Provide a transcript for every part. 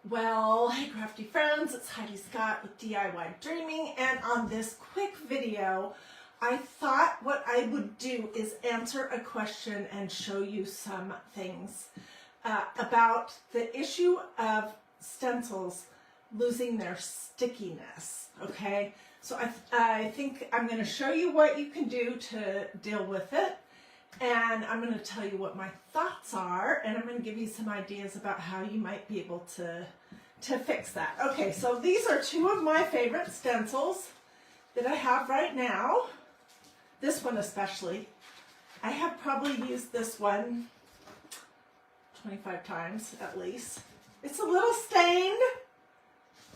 Well, hey crafty friends, it's Heidi Scott with DIY Dreaming, and on this quick video, I thought what I would do is answer a question and show you some things about the issue of stencils losing their stickiness, okay? So I think I'm going to show you what you can do to deal with it, and I'm going to tell you what my thoughts are, and I'm going to give you some ideas about how you might be able to fix that. Okay, so these are two of my favorite stencils that I have right now. This one especially. I have probably used this one 25 times at least. It's a little stained.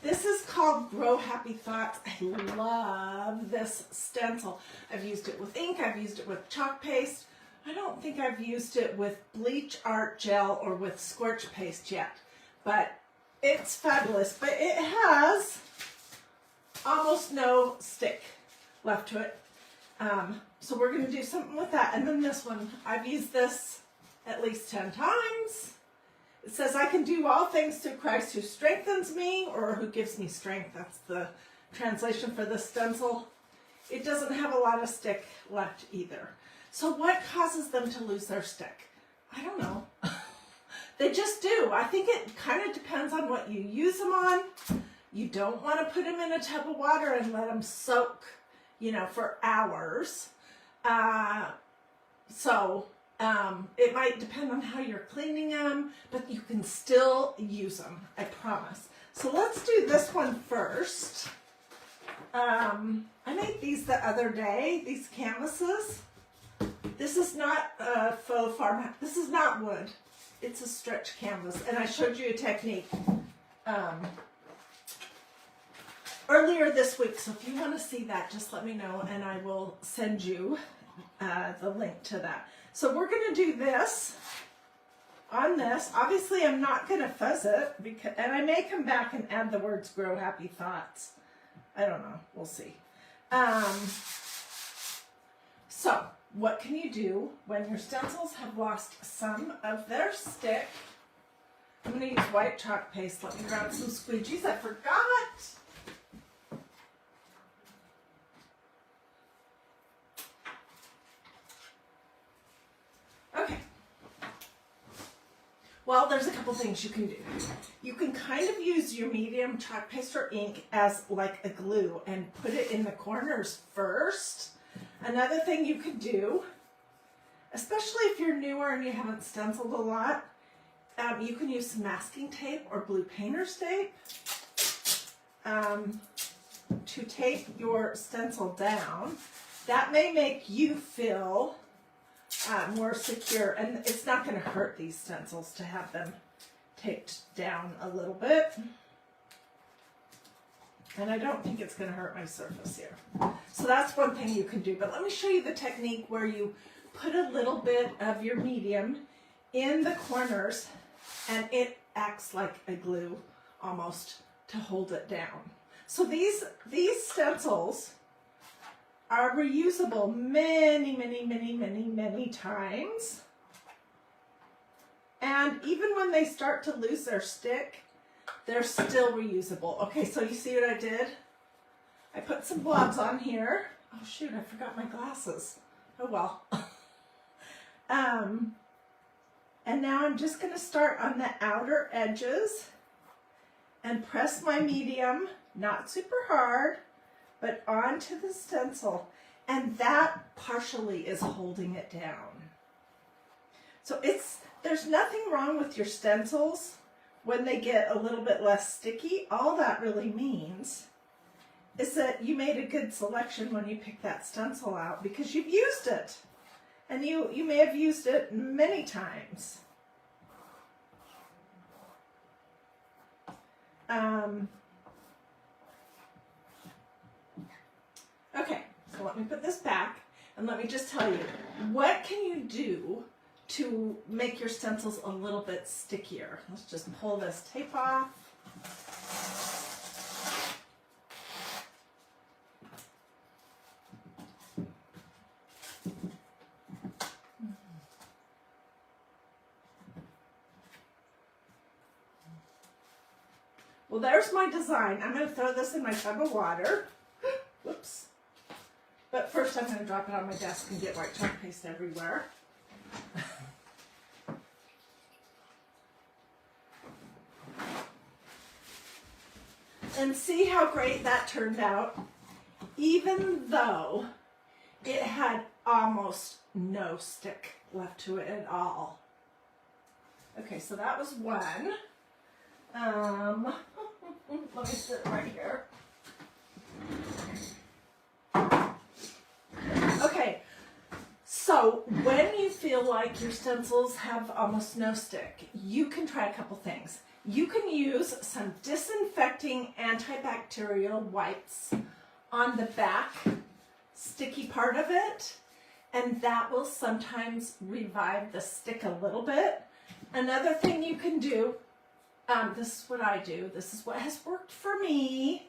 This is called Grow Happy Thoughts. I love this stencil. I've used it with ink, I've used it with chalk paste. I don't think I've used it with bleach art gel or with scorch paste yet, but it's fabulous. But it has almost no stick left to it. So we're going to do something with that. And then this one, I've used this at least 10 times. It says I can do all things through Christ who strengthens me, or who gives me strength. That's the translation for this stencil. It doesn't have a lot of stick left either. So what causes them to lose their stick? I don't know. They just do. I think it kind of depends on what you use them on. You don't want to put them in a tub of water and let them soak, you know, for hours. It might depend on how you're cleaning them, but you can still use them, I promise. So let's do this one first. I made these the other day, these canvases. This is not a faux farm. This is not wood. It's a stretch canvas, and I showed you a technique earlier this week. So if you want to see that, just let me know, and I will send you the link to that. So we're going to do this on this. Obviously, I'm not going to fuzz it, and I may come back and add the words "Grow Happy Thoughts." I don't know. We'll see. So what can you do when your stencils have lost some of their stick? I'm going to use white chalk paste. Let me grab some squeegees. I forgot. Okay. Well, there's a couple things you can do. You can kind of use your medium chalk paste or ink as like a glue and put it in the corners first. Another thing you could do, especially if you're newer and you haven't stenciled a lot, you can use some masking tape or blue painter's tape to tape your stencil down. That may make you feel more secure, and it's not going to hurt these stencils to have them taped down a little bit. And I don't think it's going to hurt my surface here. So that's one thing you can do. But let me show you the technique where you put a little bit of your medium in the corners, and it acts like a glue almost to hold it down. So these stencils are reusable many times. And even when they start to lose their stick, they're still reusable. Okay, so you see what I did? I put some blobs on here. Oh shoot, I forgot my glasses. Oh well. And now I'm just gonna start on the outer edges and press my medium, not super hard, but onto the stencil. And that partially is holding it down. So there's nothing wrong with your stencils when they get a little bit less sticky. All that really means is that you made a good selection when you picked that stencil out, because you've used it. And you may have used it many times. Okay, so let me put this back, and let me just tell you, what can you do to make your stencils a little bit stickier? Let's just pull this tape off. Well, there's my design. I'm going to throw this in my tub of water. Whoops. But first I'm going to drop it on my desk and get white chalk paste everywhere. And see how great that turned out, even though it had almost no stick left to it at all. Okay, so that was one. Let me sit right here. Okay, so when you feel like your stencils have almost no stick, you can try a couple things. You can use some disinfecting antibacterial wipes on the back sticky part of it, and that will sometimes revive the stick a little bit. Another thing you can do, this is what I do, this is what has worked for me,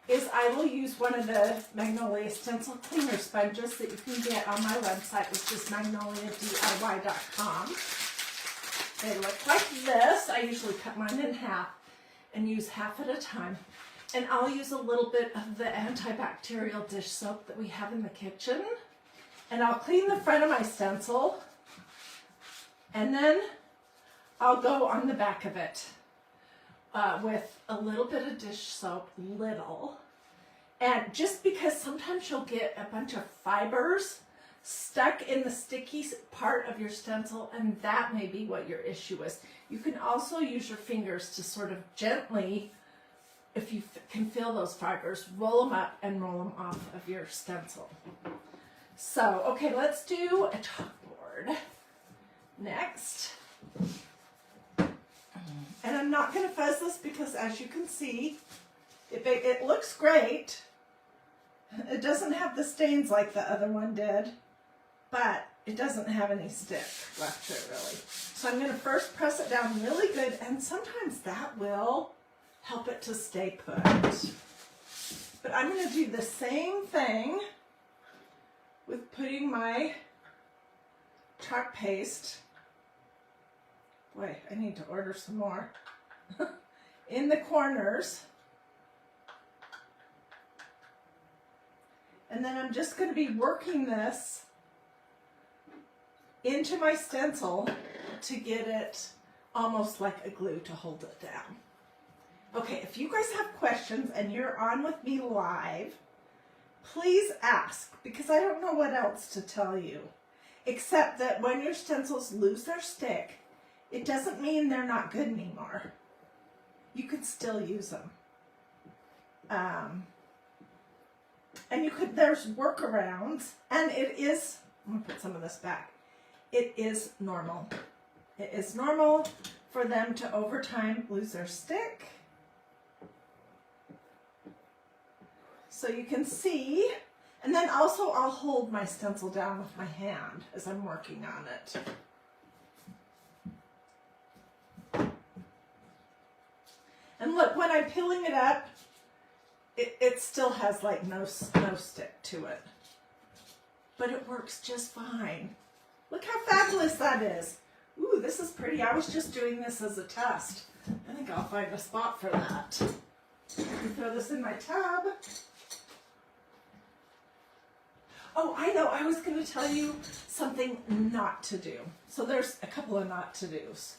is I will use one of the Magnolia stencil cleaner sponges that you can get on my website, which is magnoliadiy.com. They look like this. I usually cut mine in half and use half at a time. And I'll use a little bit of the antibacterial dish soap that we have in the kitchen. And I'll clean the front of my stencil. And then I'll go on the back of it with a little bit of dish soap, little. And just because sometimes you'll get a bunch of fibers stuck in the sticky part of your stencil, and that may be what your issue is. You can also use your fingers to sort of gently, if you can feel those fibers, roll them up and roll them off of your stencil. So, okay, let's do a chalkboard next. And I'm not going to fuzz this because, as you can see, it looks great. It doesn't have the stains like the other one did, but it doesn't have any stick left to it, really. So I'm going to first press it down really good, and sometimes that will help it to stay put. But I'm going to do the same thing with putting my chalk paste, boy, I need to order some more, in the corners. And then I'm just going to be working this into my stencil to get it almost like a glue to hold it down. Okay, if you guys have questions and you're on with me live, please ask, because I don't know what else to tell you, except that when your stencils lose their stick, it doesn't mean they're not good anymore. You can still use them. And you could, there's workarounds, and it is, I'm going to put some of this back. It is normal. It is normal for them to, over time, lose their stick. So you can see, and then also I'll hold my stencil down with my hand as I'm working on it. And look, when I'm peeling it up, it still has like no stick to it. But it works just fine. Look how fabulous that is. Ooh, this is pretty. I was just doing this as a test. I think I'll find a spot for that. I can throw this in my tub. Oh, I know. I was going to tell you something not to do. So there's a couple of not to do's.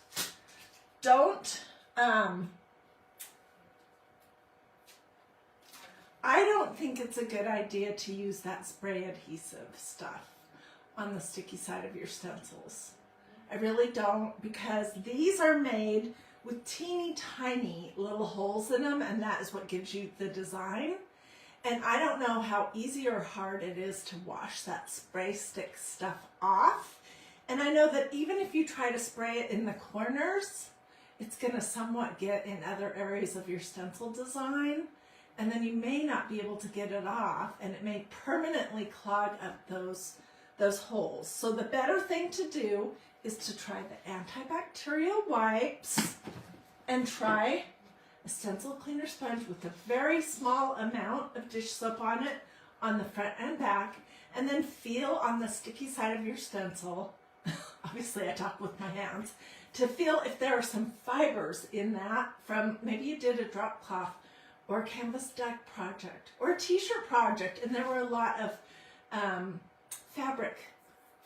I don't think it's a good idea to use that spray adhesive stuff on the sticky side of your stencils. I really don't, because these are made with teeny tiny little holes in them, and that is what gives you the design. And I don't know how easy or hard it is to wash that spray stick stuff off. And I know that even if you try to spray it in the corners, it's going to somewhat get in other areas of your stencil design. And then you may not be able to get it off, and it may permanently clog up those holes. So the better thing to do is to try the antibacterial wipes and try a stencil cleaner sponge with a very small amount of dish soap on it on the front and back, and then feel on the sticky side of your stencil. Obviously I talk with my hands. to feel if there are some fibers in that from, maybe you did a drop cloth or a canvas deck project or a t-shirt project, and there were a lot of fabric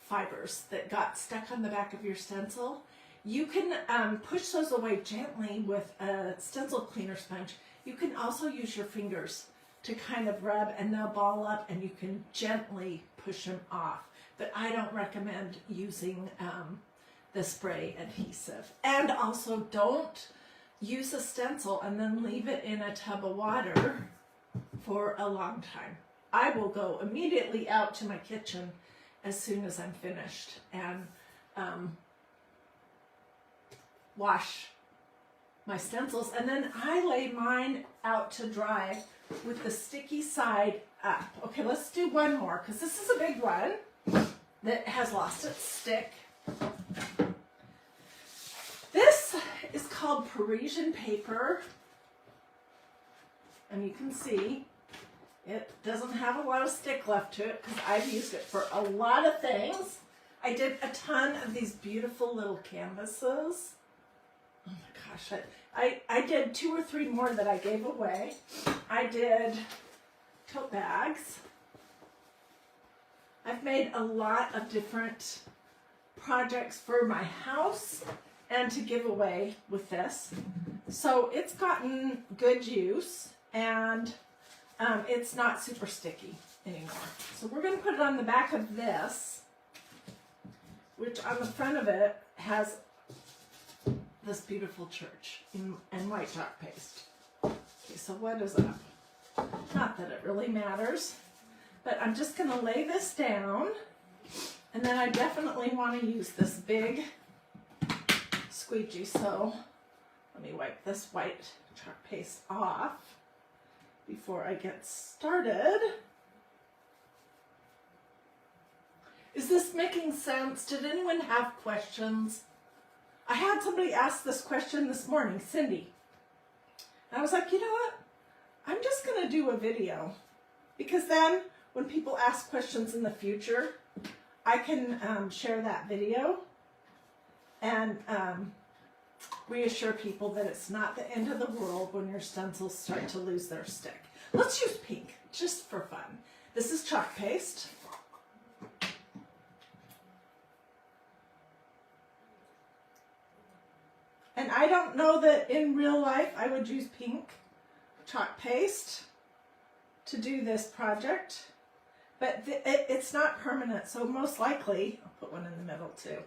fibers that got stuck on the back of your stencil. You can push those away gently with a stencil cleaner sponge. You can also use your fingers to kind of rub, and they'll ball up, and you can gently push them off. But I don't recommend using the spray adhesive. And also don't use a stencil and then leave it in a tub of water for a long time. I will go immediately out to my kitchen as soon as I'm finished and wash my stencils, and then I lay mine out to dry with the sticky side up. Okay, let's do one more, because this is a big one that has lost its stick. This is called Parisian paper, and you can see it doesn't have a lot of stick left to it because I've used it for a lot of things. I did a ton of these beautiful little canvases. Oh my gosh, I did 2 or 3 more that I gave away. I did tote bags. I've made a lot of different projects for my house and to give away with this. So it's gotten good use, and it's not super sticky anymore. So we're going to put it on the back of this, which on the front of it has this beautiful church in white chalk paste. Okay, so what is up? Not that it really matters, but I'm just going to lay this down, and then I definitely want to use this big squeegee. So let me wipe this white chalk paste off before I get started. Is this making sense? Did anyone have questions? I had somebody ask this question this morning, Cindy. And I was like, you know what? I'm just going to do a video, because then when people ask questions in the future, I can share that video and reassure people that it's not the end of the world when your stencils start to lose their stick. Let's use pink, just for fun. This is chalk paste. And I don't know that in real life I would use pink chalk paste to do this project, but it's not permanent, so most likely, I'll put one in the middle too,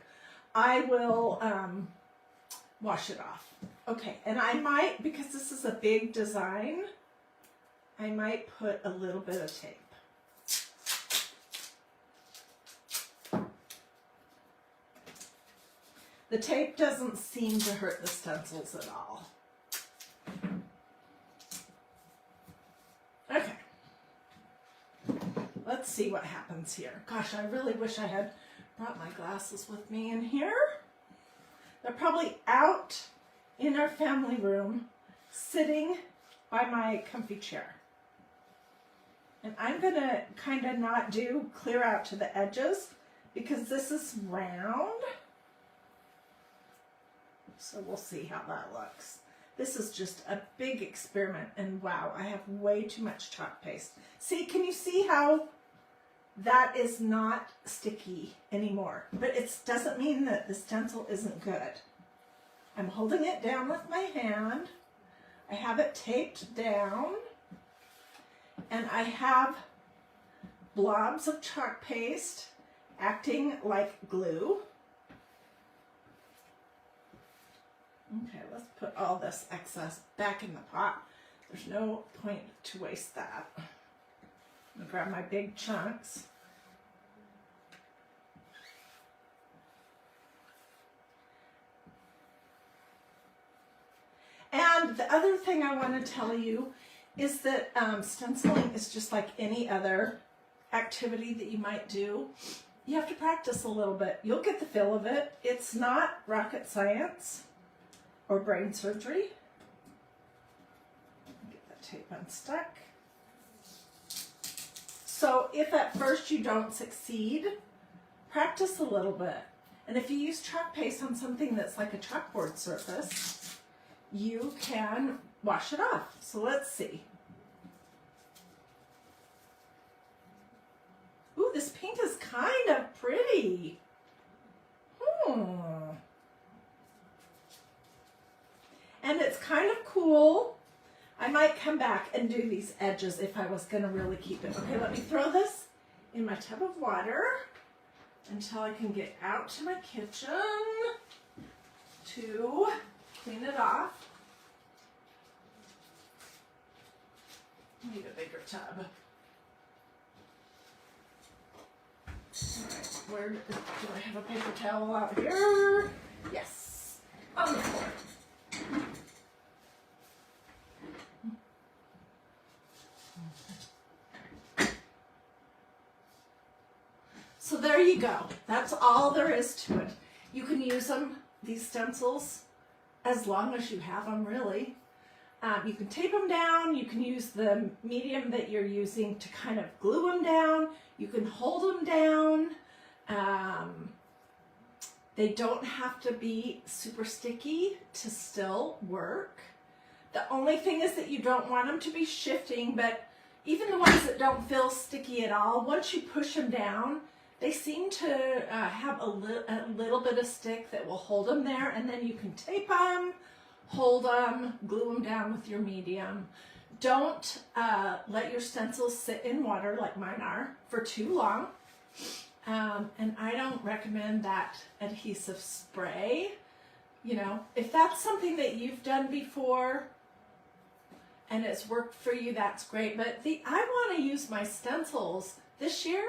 I will wash it off. Okay, and I might, because this is a big design, I might put a little bit of tape. The tape doesn't seem to hurt the stencils at all. Okay. Let's see what happens here. Gosh, I really wish I had brought my glasses with me in here. They're probably out in our family room, sitting by my comfy chair. And I'm going to kind of not do clear out to the edges because this is round. So we'll see how that looks. This is just a big experiment, and wow, I have way too much chalk paste. See, can you see how that is not sticky anymore? But it doesn't mean that the stencil isn't good. I'm holding it down with my hand. I have it taped down, and I have blobs of chalk paste acting like glue. Okay, let's put all this excess back in the pot. There's no point to waste that. I'm gonna grab my big chunks. And the other thing I want to tell you is that stenciling is just like any other activity that you might do. You have to practice a little bit. You'll get the feel of it. It's not rocket science or brain surgery. Get that tape unstuck. So if at first you don't succeed, practice a little bit. And if you use chalk paste on something that's like a chalkboard surface, you can wash it off. So let's see. Ooh, this pink is kind of pretty. And it's kind of cool. I might come back and do these edges if I was going to really keep it. Okay, let me throw this in my tub of water until I can get out to my kitchen to clean it off. I need a bigger tub. Alright, where do I have a paper towel out here? Yes, on the floor. So there you go. That's all there is to it. You can use them, these stencils, as long as you have them, really. You can tape them down. You can use the medium that you're using to kind of glue them down. You can hold them down. They don't have to be super sticky to still work. The only thing is that you don't want them to be shifting, but even the ones that don't feel sticky at all, once you push them down, they seem to have a little bit of stick that will hold them there, and then you can tape them, hold them, glue them down with your medium. Don't let your stencils sit in water like mine are for too long. And I don't recommend that adhesive spray. You know, if that's something that you've done before and it's worked for you, that's great. But I want to use my stencils this year,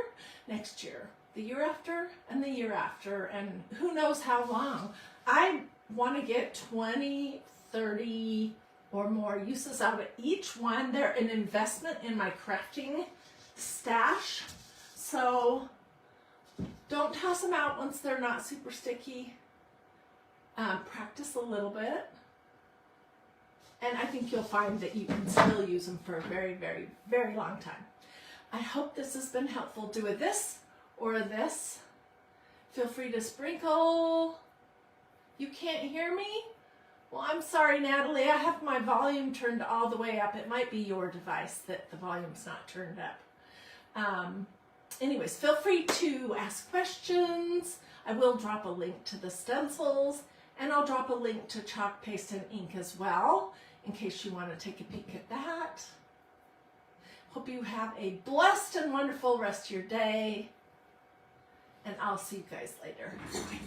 next year, the year after, and the year after, and who knows how long. I want to get 20, 30 or more uses out of each one. They're an investment in my crafting stash. So don't toss them out once they're not super sticky. Practice a little bit. And I think you'll find that you can still use them for a very, very, very long time. I hope this has been helpful. Do a this or a this. Feel free to sprinkle. You can't hear me? Well, I'm sorry, Natalie. I have my volume turned all the way up. It might be your device that the volume's not turned up. Anyways, feel free to ask questions. I will drop a link to the stencils, and I'll drop a link to chalk paste and ink as well, in case you want to take a peek at that. Hope you have a blessed and wonderful rest of your day, and I'll see you guys later. Bye.